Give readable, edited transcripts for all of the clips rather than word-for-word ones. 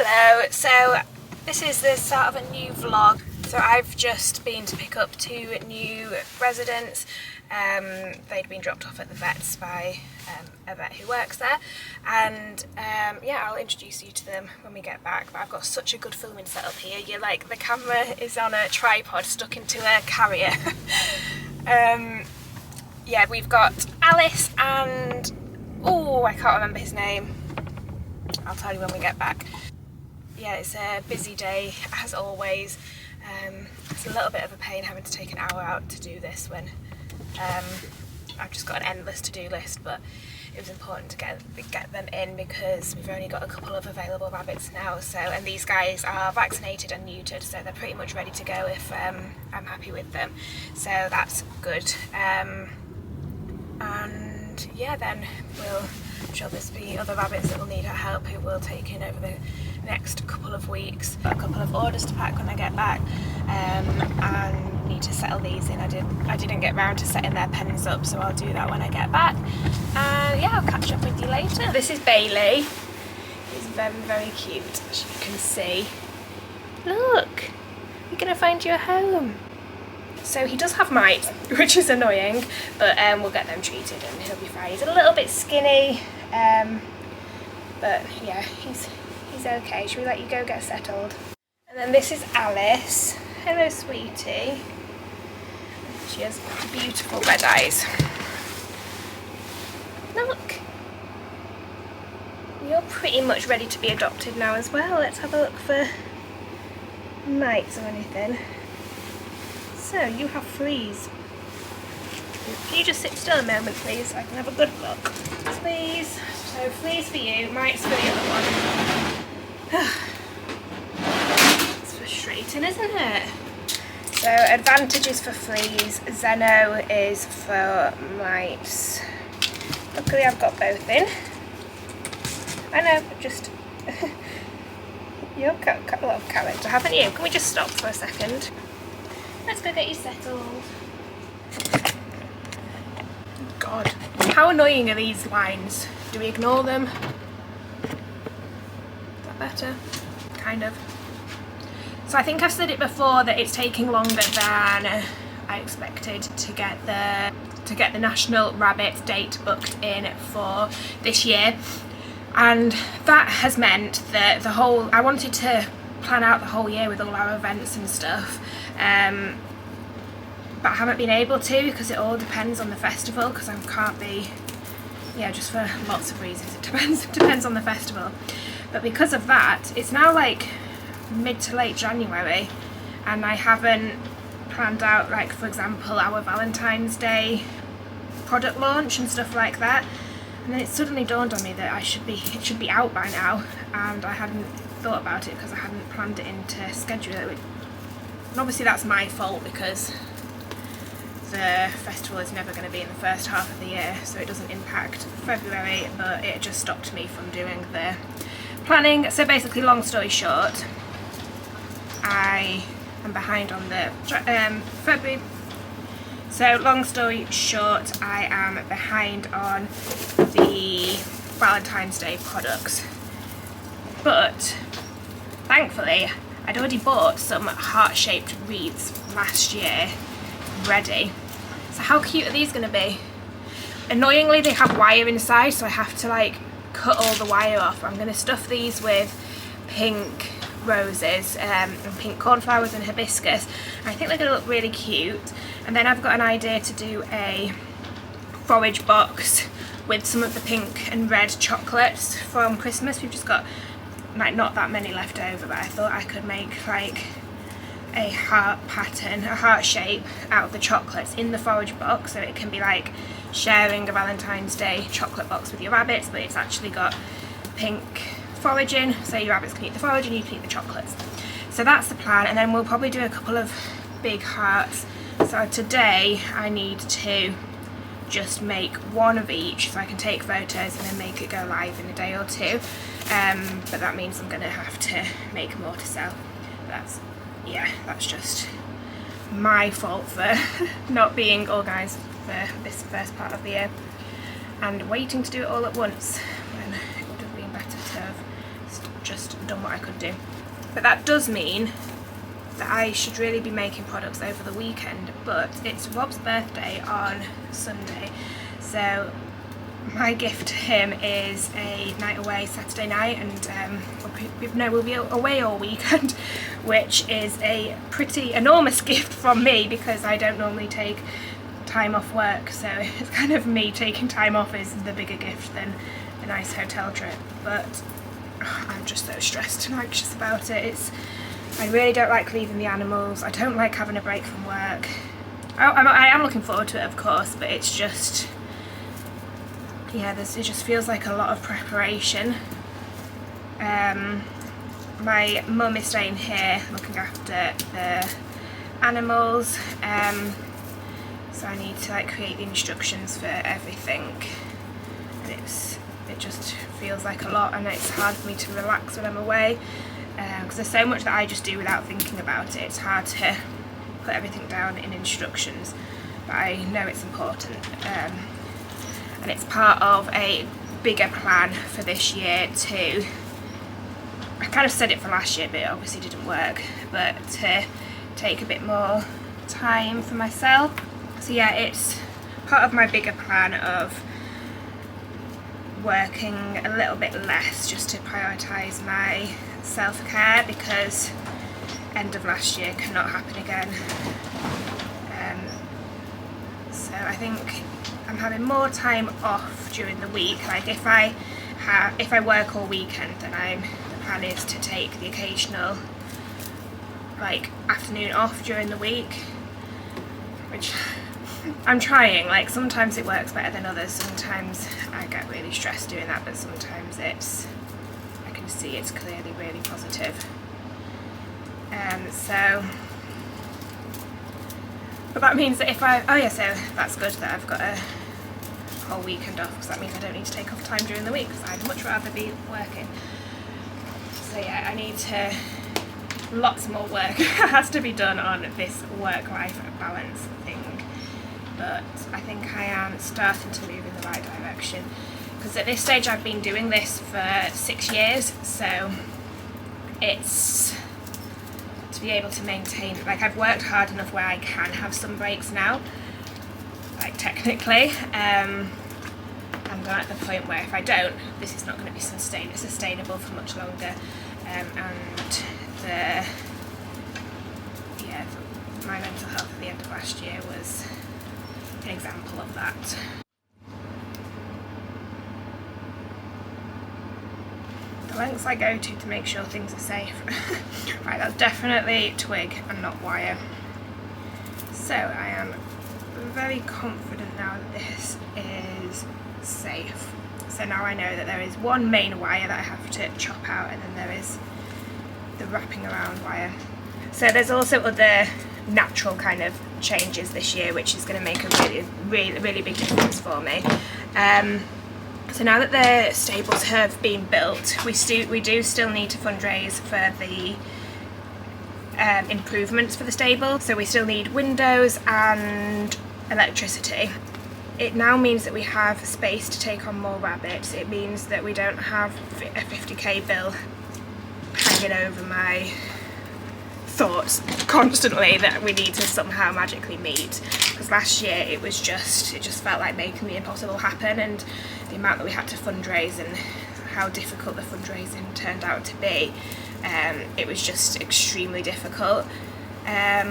Hello, so this is the start of a new vlog. So I've just been to pick up 2 new residents. They'd been dropped off at the vets by a vet who works there, and yeah, I'll introduce you to them when we get back. But I've got such a good filming setup here. You're like, the camera is on a tripod stuck into a carrier. Yeah, we've got Alice and I can't remember his name. I'll tell you when we get back. Yeah, it's a busy day as always. It's a little bit of a pain having to take an hour out to do this when I've just got an endless to-do list, but it was important to get them in because we've only got a couple of available rabbits now. So, and these guys are vaccinated and neutered, so they're pretty much ready to go if I'm happy with them. So that's good. And yeah, then I'm sure there's be other rabbits that will need our help who we'll take in over the next couple of weeks. Got a couple of orders to pack when I get back, and need to settle these in. I didn't get round to setting their pens up, so I'll do that when I get back. And yeah, I'll catch up with you later. This is Bailey. He's very, very cute, as you can see. Look, you're gonna find you a home. So he does have mites, which is annoying, but we'll get them treated and he'll be fine. He's a little bit skinny, but yeah, he's okay. Should we let you go get settled? And then this is Alice. Hello, sweetie. She has beautiful red eyes. Look. You're pretty much ready to be adopted now as well. Let's have a look for mites or anything. So you have fleas. Can you just sit still a moment, please? I can have a good look. Fleas. So fleas for you, mites for the other one. It's frustrating, isn't it? So advantages for fleas, Zeno is for mites. Luckily I've got both in. I know, just you've got a lot of character, haven't you? Can we just stop for a second? Let's go get you settled. God, how annoying are these lines? Do we ignore them? Is that better? Kind of. So I think I've said it before that it's taking longer than I expected to get the National Rabbit date booked in for this year, and that has meant that I wanted to plan out the whole year with all our events and stuff. But I haven't been able to because it all depends on the festival, because I can't be, just for lots of reasons, it depends on the festival. But because of that, it's now like mid to late January and I haven't planned out, like, for example, our Valentine's Day product launch and stuff like that. And then it suddenly dawned on me that it should be out by now, and I hadn't thought about it because I hadn't planned it into schedule. And obviously that's my fault because the festival is never going to be in the first half of the year, so it doesn't impact February, but it just stopped me from doing the planning. So basically, long story short, I am behind on the February. So long story short, I am behind on the Valentine's Day products, but thankfully I'd already bought some heart-shaped wreaths last year ready. So how cute are these going to be? Annoyingly, they have wire inside, so I have to like cut all the wire off. I'm going to stuff these with pink roses and pink cornflowers and hibiscus. I think they're going to look really cute. And then I've got an idea to do a forage box with some of the pink and red chocolates from Christmas. We've just got like not that many left over, but I thought I could make like a heart pattern, a heart shape out of the chocolates in the forage box, so it can be like sharing a Valentine's Day chocolate box with your rabbits, but it's actually got pink foraging, so your rabbits can eat the forage and you can eat the chocolates. So that's the plan, and then we'll probably do a couple of big hearts. So today I need to just make one of each so I can take photos and then make it go live in a day or two, but that means I'm going to have to make more to sell. That's just my fault for not being organised for this first part of the year and waiting to do it all at once when it would have been better to have just just done what I could do. But that does mean that I should really be making products over the weekend, but it's Rob's birthday on Sunday, so my gift to him is a night away Saturday night, and we'll be away all weekend, which is a pretty enormous gift from me because I don't normally take time off work, so it's kind of me taking time off is the bigger gift than a nice hotel trip. But I'm just so stressed and anxious about it. I really don't like leaving the animals. I don't like having a break from work. I am looking forward to it, of course, but it's just, yeah, it just feels like a lot of preparation. My mum is staying here looking after the animals, so I need to like create the instructions for everything, and it just feels like a lot, and it's hard for me to relax when I'm away, because there's so much that I just do without thinking about it. It's hard to put everything down in instructions, but I know it's important, and it's part of a bigger plan for this year too. I kind of said it for last year, but it obviously didn't work, but to take a bit more time for myself. So yeah, it's part of my bigger plan of working a little bit less, just to prioritise my self-care, because end of last year cannot happen again. So I think I'm having more time off during the week. Like if I work all weekend, then the plan is to take the occasional like afternoon off during the week, which I'm trying. Like sometimes it works better than others. Sometimes I get really stressed doing that, but sometimes I can see it's clearly really positive. But that means that so that's good that I've got a whole weekend off, because that means I don't need to take off time during the week, because I'd much rather be working. So yeah, I need to, lots more work has to be done on this work-life balance thing, but I think I am starting to move in the right direction, because at this stage I've been doing this for 6 years, so it's to be able to maintain, like I've worked hard enough where I can have some breaks now, like technically, and I'm at the point where if I don't, this is not going to be sustainable for much longer, and my mental health at the end of last year was an example of that. The lengths I go to make sure things are safe. Right, that's definitely twig and not wire. So I am very confident now that this is safe. So now I know that there is one main wire that I have to chop out, and then there is the wrapping around wire. So there's also other natural kind of changes this year, which is going to make a really big difference for me. So now that the stables have been built, we do still need to fundraise for the improvements for the stable. So we still need windows and electricity. It now means that we have space to take on more rabbits. It means that we don't have a 50k bill hanging over my thoughts constantly that we need to somehow magically meet, because last year it just felt like making the impossible happen, and the amount that we had to fundraise and how difficult the fundraising turned out to be, it was just extremely difficult. I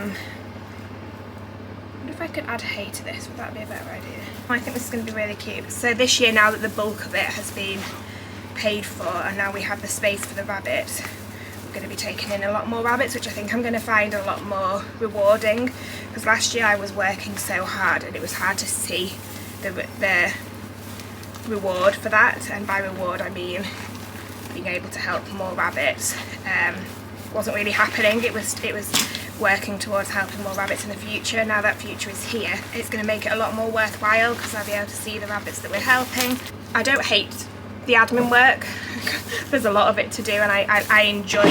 wonder if I could add hay to this, would that be a better idea? I think this is going to be really cute. So this year, now that the bulk of it has been paid for and now we have the space for the rabbits, we're going to be taking in a lot more rabbits, which I think I'm going to find a lot more rewarding, because last year I was working so hard and it was hard to see the reward for that, and by reward I mean being able to help more rabbits. Wasn't really happening. It was working towards helping more rabbits in the future. Now that future is here, it's going to make it a lot more worthwhile, because I'll be able to see the rabbits that we're helping. I don't hate the admin work. There's a lot of it to do, and I enjoy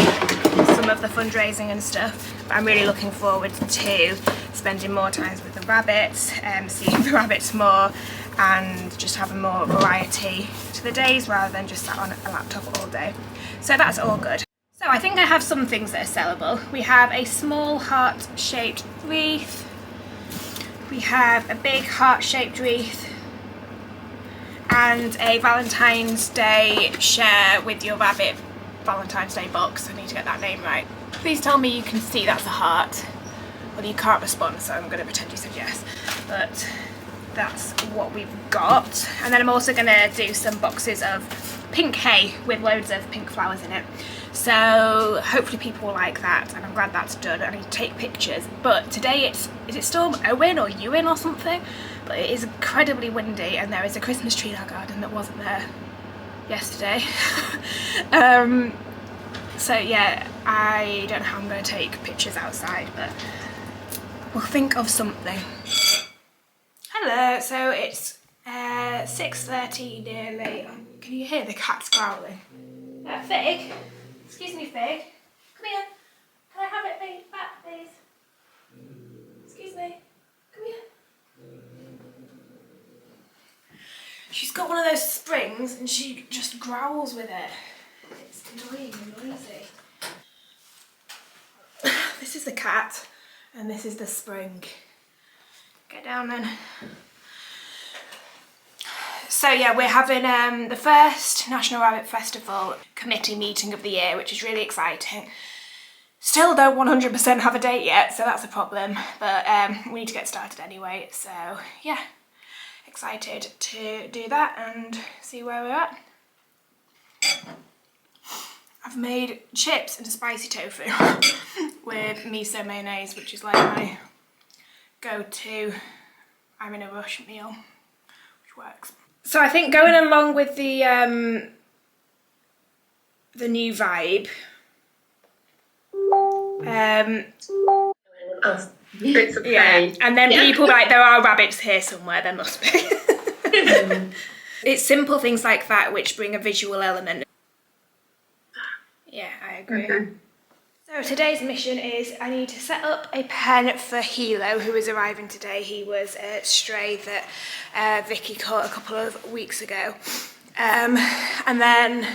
some of the fundraising and stuff, but I'm really looking forward to spending more time with the rabbits, seeing the rabbits more, and just having more variety to the days rather than just sat on a laptop all day. So that's all good. So I think I have some things that are sellable. We have a small heart-shaped wreath. We have a big heart-shaped wreath. And a Valentine's Day share with your rabbit Valentine's Day box. I need to get that name right. Please tell me you can see that's a heart. Well, you can't respond, so I'm going to pretend you said yes. But that's what we've got. And then I'm also going to do some boxes of pink hay with loads of pink flowers in it. So hopefully people will like that, and I'm glad that's done. I need to take pictures. But today is it Storm Owen or Ewan or something? But it is incredibly windy, and there is a Christmas tree in our garden that wasn't there yesterday. So yeah, I don't know how I'm going to take pictures outside, but we'll think of something. Hello, so it's 6:30 nearly. Can you hear the cats growling? Fig, excuse me Fig, come here. Can I have it back please? Excuse me, come here. She's got one of those springs and she just growls with it. It's annoying and noisy. This is the cat and this is the spring. Get down then. So yeah, we're having the first National Rabbit Festival committee meeting of the year, which is really exciting. Still don't 100% have a date yet, so that's a problem, but we need to get started anyway, so yeah. Excited to do that and see where we're at. I've made chips and a spicy tofu with miso mayonnaise, which is like my go-to I'm in a rush meal, which works. So I think going along with the new vibe, yeah, and then people like, there are rabbits here somewhere, there must be. It's simple things like that which bring a visual element. Yeah, I agree. Okay. So today's mission is I need to set up a pen for Hilo, who is arriving today. He was a stray that Vicky caught a couple of weeks ago. And then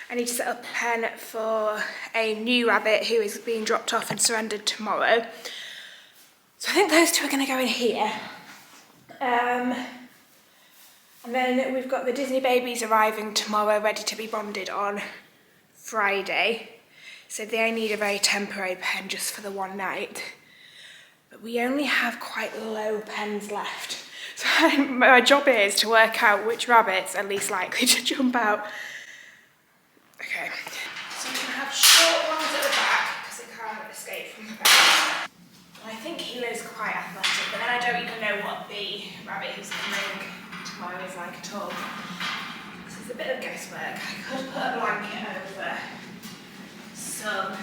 I need to set up a pen for a new rabbit who is being dropped off and surrendered tomorrow. So I think those two are going to go in here. And then we've got the Disney babies arriving tomorrow, ready to be bonded on Friday. So they need a very temporary pen just for the one night. But we only have quite low pens left. So my job is to work out which rabbits are least likely to jump out. Okay. So we can have short ones at the back because they can't escape from the back. I think Hilo's quite athletic, but then I don't even know what the rabbit who's coming tomorrow is like at all. So it's a bit of guesswork. I could put a blanket over some.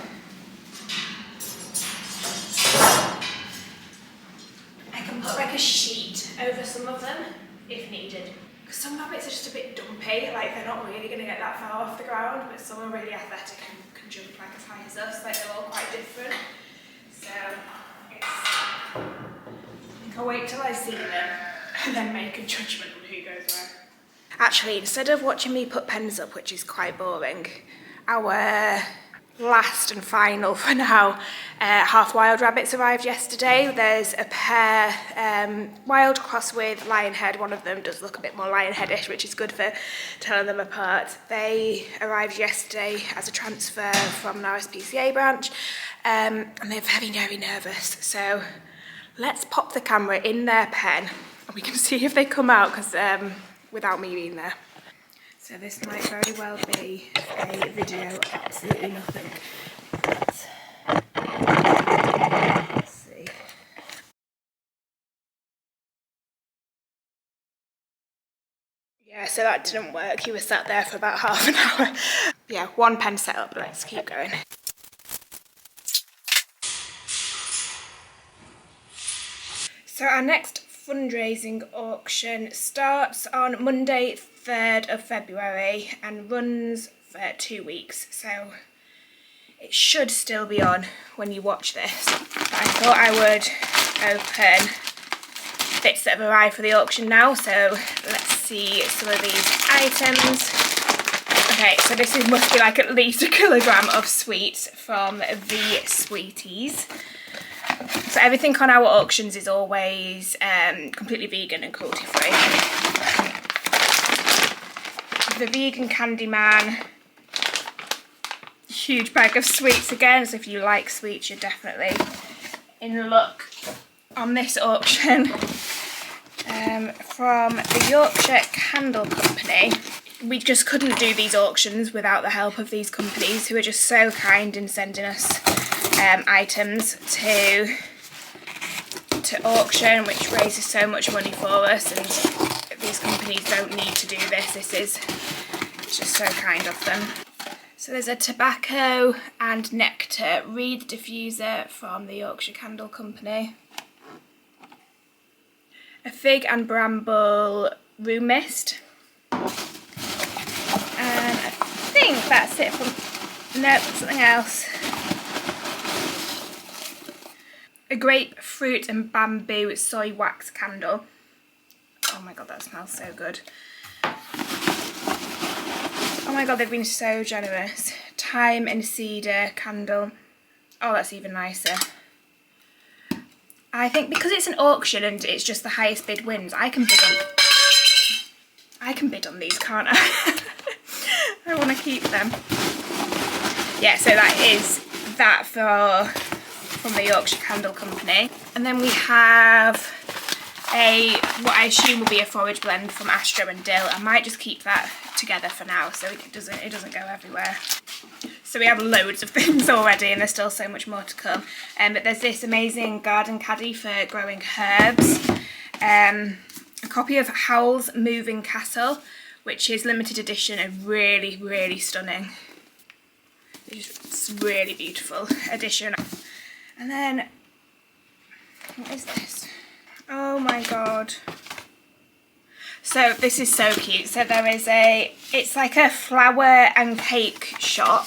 I can put like a sheet over some of them if needed. Because some rabbits are just a bit dumpy, like they're not really going to get that far off the ground, but some are really athletic and can jump like as high as us, like they're all quite different. So I think I'll wait till I see them and then make a judgment on who goes where. Actually, instead of watching me put pens up, which is quite boring, our last and final for now half wild rabbits arrived yesterday. There's a pair wild cross with lionhead. One of them does look a bit more lionheadish, which is good for telling them apart. They arrived yesterday as a transfer from an RSPCA branch, and they're very, very nervous. So let's pop the camera in their pen and we can see if they come out, because without me being there. So this might very well be a video of absolutely nothing. But let's see. Yeah, so that didn't work. He was sat there for about half an hour. Yeah, one pen set up. Let's keep going. So our next fundraising auction starts on Monday 3rd of February and runs for 2 weeks, so it should still be on when you watch this. But I thought I would open bits that have arrived for the auction now, so let's see some of these items. Okay, so must be like at least a kilogram of sweets from the Sweeties. So everything on our auctions is always completely vegan and cruelty free. The vegan Candyman, huge bag of sweets again, so if you like sweets you're definitely in luck on this auction. From the Yorkshire Candle Company. We just couldn't do these auctions without the help of these companies, who are just so kind in sending us items to auction, which raises so much money for us, and these companies don't need to do this. It's just so kind of them. So there's a tobacco and nectar reed diffuser from the Yorkshire Candle Company. A fig and bramble room mist. And I think that's it from... Nope, something else. A grapefruit and bamboo soy wax candle. Oh my god, that smells so good. Oh my god, they've been so generous. Thyme and cedar candle. Oh, that's even nicer. I think because it's an auction and it's just the highest bid wins, I can bid on these, can't I? I want to keep them. Yeah, so that is that from the Yorkshire Candle Company. And then we have what I assume will be a forage blend from Astro and Dill. I might just keep that together for now so it doesn't go everywhere. So we have loads of things already and there's still so much more to come. But there's this amazing garden caddy for growing herbs. A copy of Howl's Moving Castle, which is limited edition and really, really stunning. It's really beautiful edition. And then, what is this? Oh my god. So this is so cute. So there is it's like a flower and cake shop.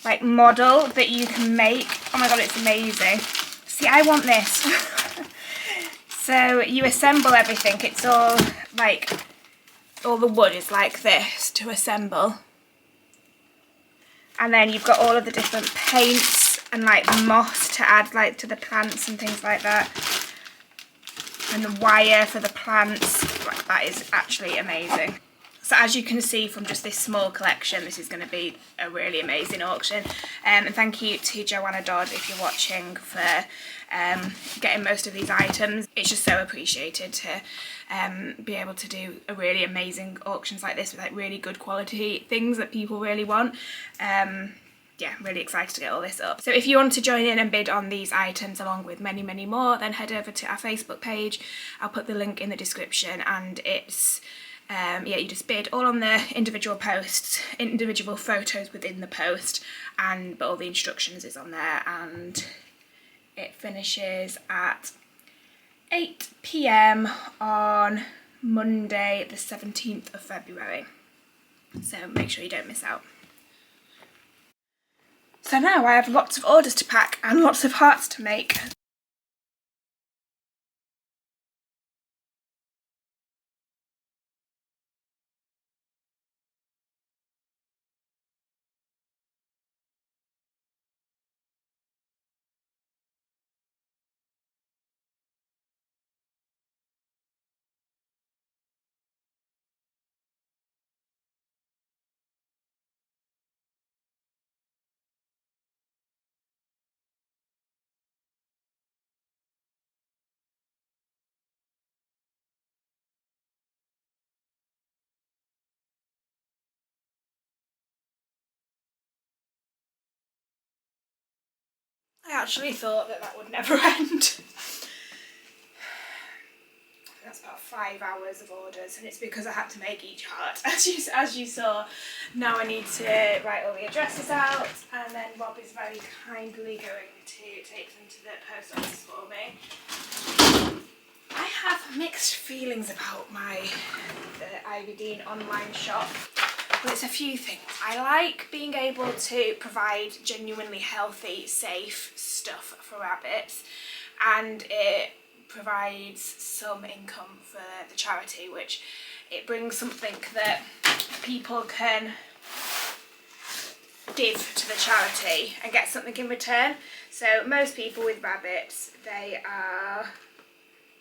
Like model that you can make. Oh my god, it's amazing. See, I want this. So you assemble everything. It's all like, all the wood is like this to assemble. And then you've got all of the different paints and like moss to add like to the plants and things like that. And the wire for the plants. That is actually amazing. So as you can see from just this small collection, this is going to be a really amazing auction. And thank you to Joanna Dodd, if you're watching, for getting most of these items. It's just so appreciated to be able to do a really amazing auctions like this with like really good quality things that people really want. Yeah, I'm really excited to get all this up. So if you want to join in and bid on these items along with many, many more, then head over to our Facebook page. I'll put the link in the description, and it's yeah, you just bid all on the individual posts, individual photos within the post, but all the instructions is on there, and it finishes at 8 PM on Monday the 17th of February. So make sure you don't miss out. So now I have lots of orders to pack and lots of hearts to make. I actually thought that would never end. That's about 5 hours of orders, and it's because I had to make each heart, as you saw. Now I need to write all the addresses out, and then Rob is very kindly going to take them to the post office for me. I have mixed feelings about the Ivy Dene online shop. Well, it's a few things. I like being able to provide genuinely healthy, safe stuff for rabbits, and it provides some income for the charity, which it brings something that people can give to the charity and get something in return. So most people with rabbits, they are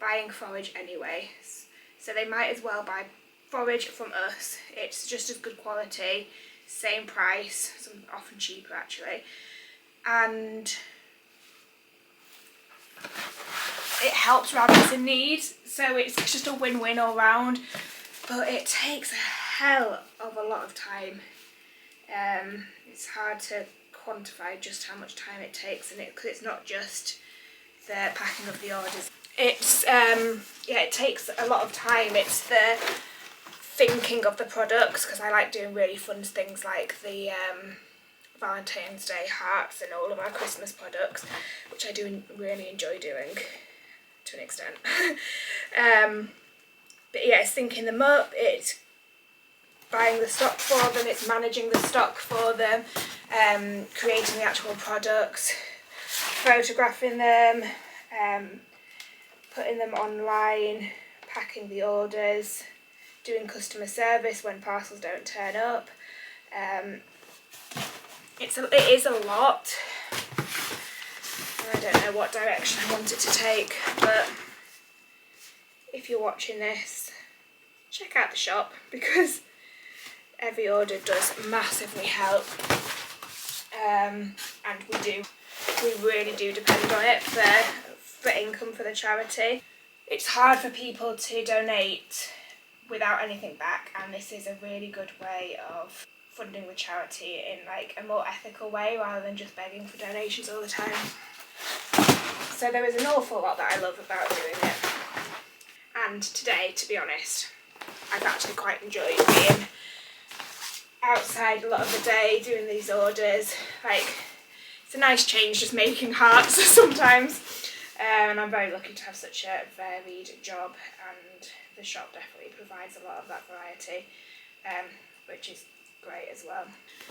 buying forage anyway, so they might as well buy forage from us. It's just as good quality, same price, some often cheaper actually, and it helps rabbits in need, so it's just a win-win all round. But it takes a hell of a lot of time. It's hard to quantify just how much time it takes, and because it's not just the packing of the orders. It's yeah, it takes a lot of time. It's the thinking of the products, because I like doing really fun things like the Valentine's Day hearts and all of our Christmas products, which I do really enjoy doing to an extent. But yeah, it's thinking them up, it's buying the stock for them, it's managing the stock for them, creating the actual products, photographing them, putting them online, packing the orders, doing customer service when parcels don't turn up. It is a lot. I don't know what direction I want it to take, but if you're watching this, check out the shop, because every order does massively help, and we really do depend on it for income for the charity. It's hard for people to donate without anything back, and this is a really good way of funding the charity in like a more ethical way rather than just begging for donations all the time. So there is an awful lot that I love about doing it, and today, to be honest, I've actually quite enjoyed being outside a lot of the day doing these orders. Like, it's a nice change just making hearts sometimes, and I'm very lucky to have such a varied job, and the shop definitely provides a lot of that variety, which is great as well.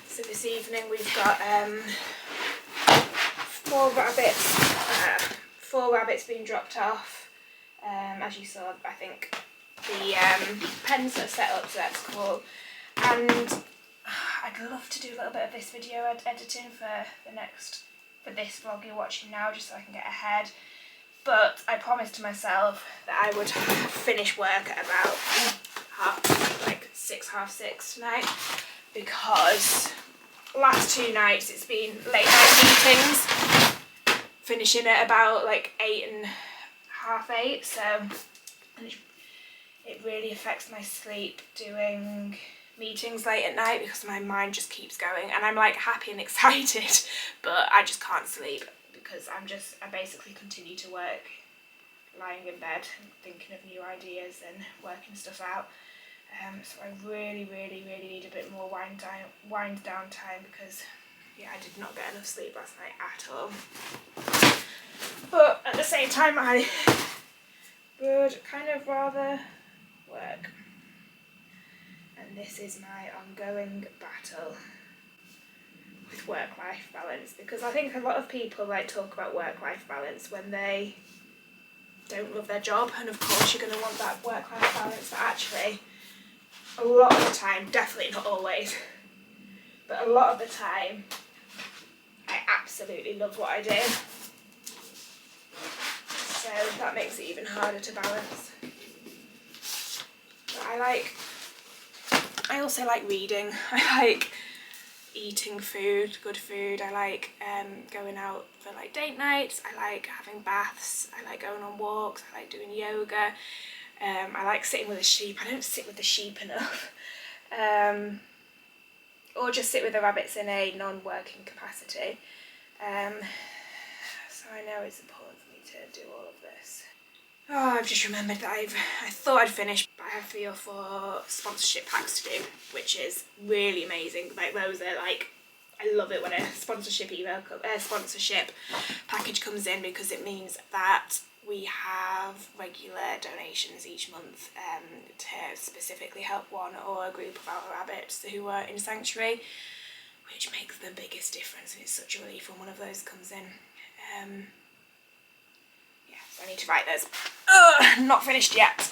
So this evening we've got four rabbits being dropped off. As you saw, I think the pens are set up, so that's cool. And I'd love to do a little bit of this video editing for this vlog you're watching now, just so I can get ahead. But I promised to myself that I would finish work at about 6:30 tonight, because last 2 nights it's been late night meetings, finishing at about like 8 and half 8, so it really affects my sleep doing meetings late at night, because my mind just keeps going, and I'm like happy and excited, but I just can't sleep, because I basically continue to work lying in bed and thinking of new ideas and working stuff out. So I really need a bit more wind down time, because yeah, I did not get enough sleep last night at all. But at the same time, I would kind of rather work. And this is my ongoing battle with work-life balance, because I think a lot of people like talk about work-life balance when they don't love their job, and of course you're going to want that work-life balance, but actually a lot of the time, definitely not always, but a lot of the time I absolutely love what I do, so that makes it even harder to balance. But I also like reading, I like eating food, good food, I like going out for like date nights, I like having baths, I like going on walks, I like doing yoga, I like sitting with the sheep. I don't sit with the sheep enough, or just sit with the rabbits in a non-working capacity, so I know it's important for me to do all of this. Oh, I've just remembered that I thought I'd finished, but I have 3 or 4 sponsorship packs to do, which is really amazing. Like, those are like, I love it when a sponsorship package comes in, because it means that we have regular donations each month to specifically help one or a group of our rabbits who are in sanctuary, which makes the biggest difference, and it's such a relief when one of those comes in. Yeah, so I need to write those. Ugh, not finished yet.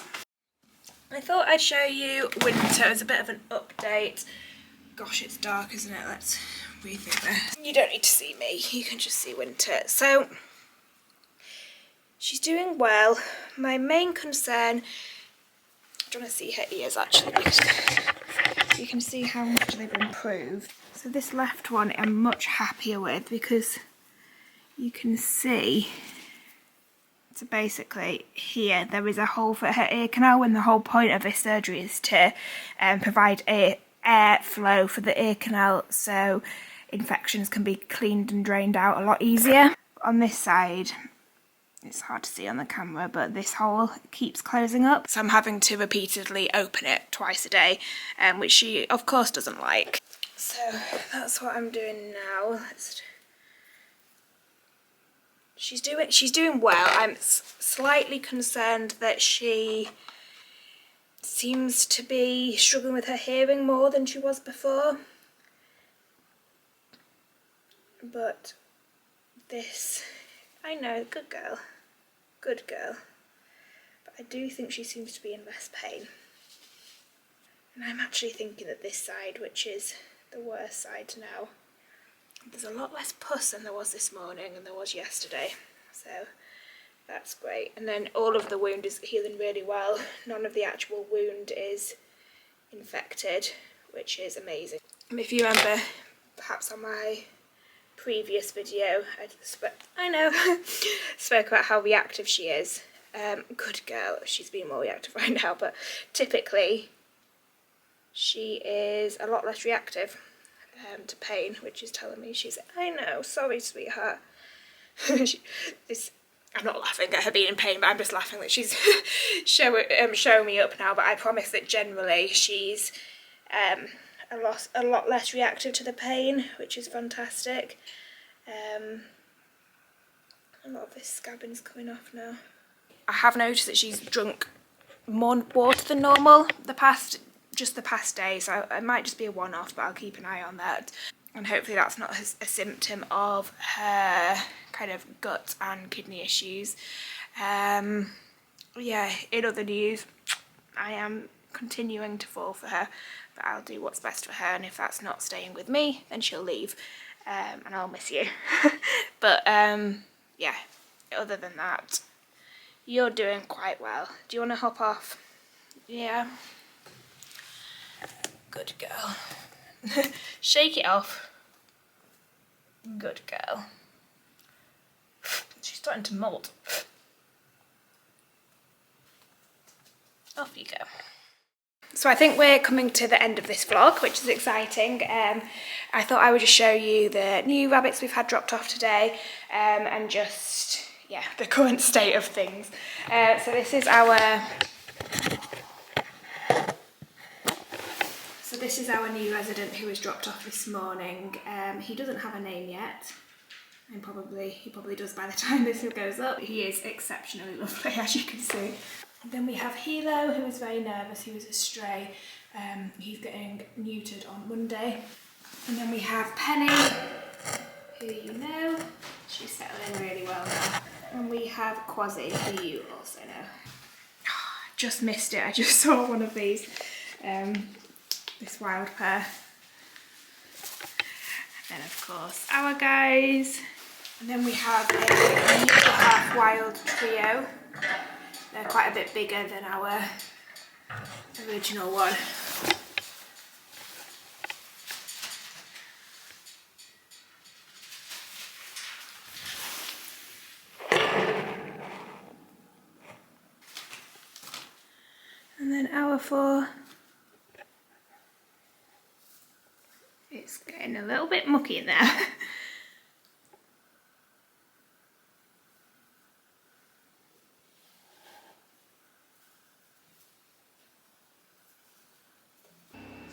I thought I'd show you winter as a bit of an update. Gosh, it's dark, isn't it? Let's rethink this. You don't need to see me, you can just see winter. So, she's doing well. My main concern, do you want to see her ears actually? Because you can see how much they've improved. So this left one I'm much happier with because you can see, so basically here there is a hole for her ear canal, and the whole point of this surgery is to provide airflow for the ear canal so infections can be cleaned and drained out a lot easier. On this side, it's hard to see on the camera, but this hole keeps closing up, so I'm having to repeatedly open it twice a day, which she of course doesn't like. So that's what I'm doing now. She's doing well. I'm slightly concerned that she seems to be struggling with her hearing more than she was before. But this, I know, good girl. Good girl. But I do think she seems to be in less pain. And I'm actually thinking that this side, which is the worst side now, there's a lot less pus than there was this morning and there was yesterday, so that's great. And then all of the wound is healing really well. None of the actual wound is infected, which is amazing. And if you remember, perhaps on my previous video, I know, spoke about how reactive she is. Good girl, she's being more reactive right now, but typically she is a lot less reactive to pain, which is telling me she's, I know, sorry sweetheart. I'm not laughing at her being in pain, but I'm just laughing that she's showing me up now, but I promise that generally she's a lot less reactive to the pain, which is fantastic. A lot of this scabbing's coming off now. I have noticed that she's drunk more water than normal the past day, so it might just be a one-off, but I'll keep an eye on that. And hopefully that's not a symptom of her kind of gut and kidney issues. Yeah, in other news, I am continuing to fall for her, but I'll do what's best for her, and if that's not staying with me, then she'll leave, and I'll miss you. But yeah, other than that, you're doing quite well. Do you want to hop off? Yeah. Good girl. Shake it off. Good girl. She's starting to molt. Off you go. So I think we're coming to the end of this vlog, which is exciting. I thought I would just show you the new rabbits we've had dropped off today, and just, yeah, the current state of things. So this is our new resident who was dropped off this morning. He doesn't have a name yet, and he probably does by the time this goes up. He is exceptionally lovely, as you can see. And then we have Hilo, who is very nervous. He was a stray. He's getting neutered on Monday. And then we have Penny, who you know. She's settling really well now. And we have Quasi, who you also know. Just missed it. I just saw one of these. This wild pair. And then of course our guys. And then we have a half wild trio. They're quite a bit bigger than our original one. And then our four. It's getting a little bit mucky in there.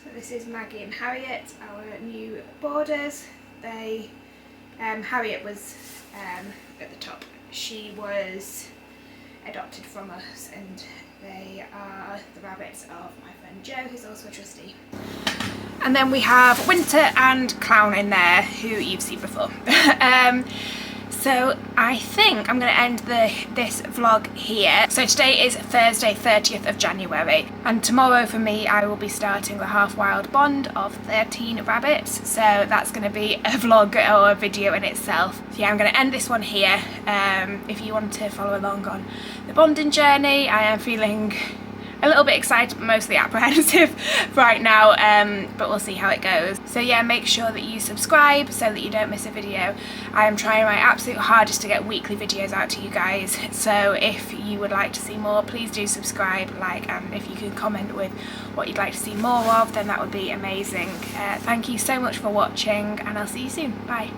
So this is Maggie and Harriet, our new boarders. Harriet was at the top. She was adopted from us, and they are the rabbits of my friend Joe, who's also a trustee. And then we have Winter and Clown in there, who you've seen before. So I think I'm going to end this vlog here. So today is Thursday 30th of January, and tomorrow for me I will be starting the Half Wild Bond of 13 rabbits, so that's going to be a vlog or a video in itself. So yeah, I'm going to end this one here. If you want to follow along on the bonding journey, I am feeling a little bit excited but mostly apprehensive right now, but we'll see how it goes. So yeah, make sure that you subscribe so that you don't miss a video. I am trying my absolute hardest to get weekly videos out to you guys, so if you would like to see more, please do subscribe, like, and if you can comment with what you'd like to see more of, then that would be amazing. Thank you so much for watching, and I'll see you soon. Bye.